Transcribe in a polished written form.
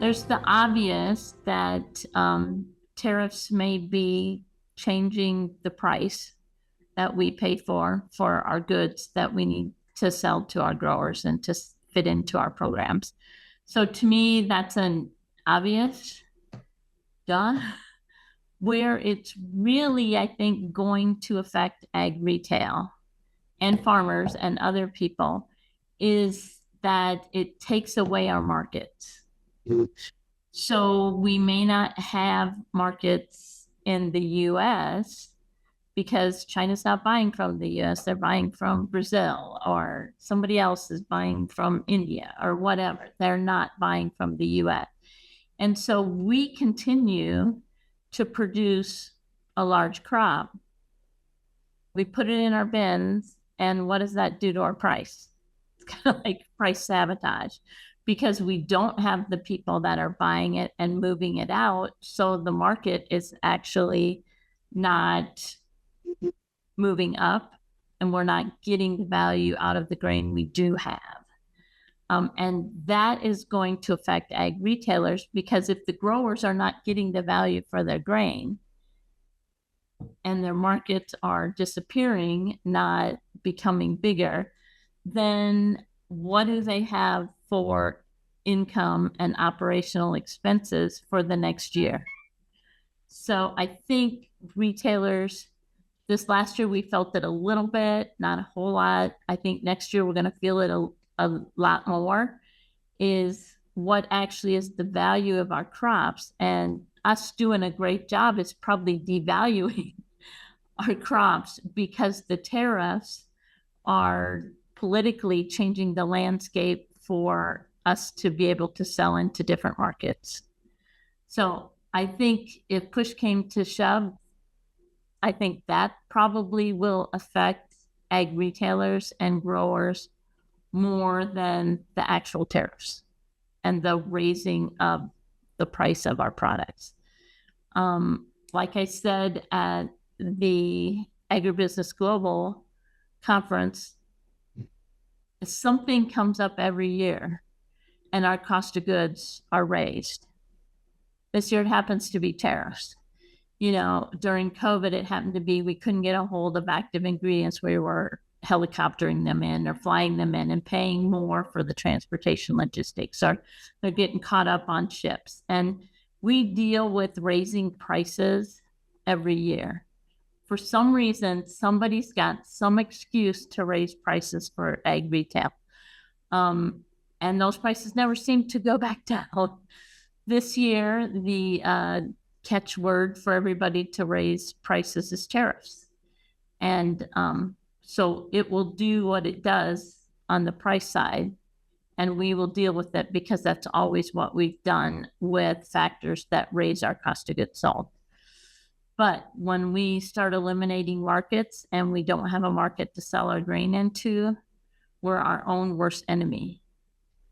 There's the obvious that tariffs may be changing the price that we pay for our goods that we need to sell to our growers and to fit into our programs. So to me, that's an obvious, duh. Where it's really, I think, going to affect ag retail and farmers and other people is that it takes away our markets. So we may not have markets in the US because China's not buying from the US, they're buying from Brazil, or somebody else is buying from India or whatever. They're not buying from the US. And so we continue to produce a large crop. We put it in our bins, and what does that do to our price? It's kind of like price sabotage because we don't have the people that are buying it and moving it out. So the market is actually not moving up, and we're not getting the value out of the grain we do have. And that is going to affect ag retailers because if the growers are not getting the value for their grain and their markets are disappearing, not becoming bigger, then what do they have for income and operational expenses for the next year? So I think retailers, this last year we felt it a little bit, not a whole lot. I think next year we're going to feel it a lot more, is what actually is the value of our crops. And us doing a great job is probably devaluing our crops because the tariffs are politically changing the landscape for us to be able to sell into different markets. So I think if push came to shove, I think that probably will affect ag retailers and growers more than the actual tariffs and the raising of the price of our products. Like I said at the Agribusiness Global conference, something comes up every year and our cost of goods are raised. This year it happens to be tariffs. During COVID, it happened to be we couldn't get a hold of active ingredients. We were helicoptering them in or flying them in and paying more for the transportation logistics, or they're getting caught up on ships. And we deal with raising prices every year. For some reason, somebody's got some excuse to raise prices for ag retail. And those prices never seem to go back down. This year, the catchword for everybody to raise prices is tariffs. And so it will do what it does on the price side, and we will deal with it because that's always what we've done with factors that raise our cost of goods sold. But when we start eliminating markets and we don't have a market to sell our grain into, we're our own worst enemy.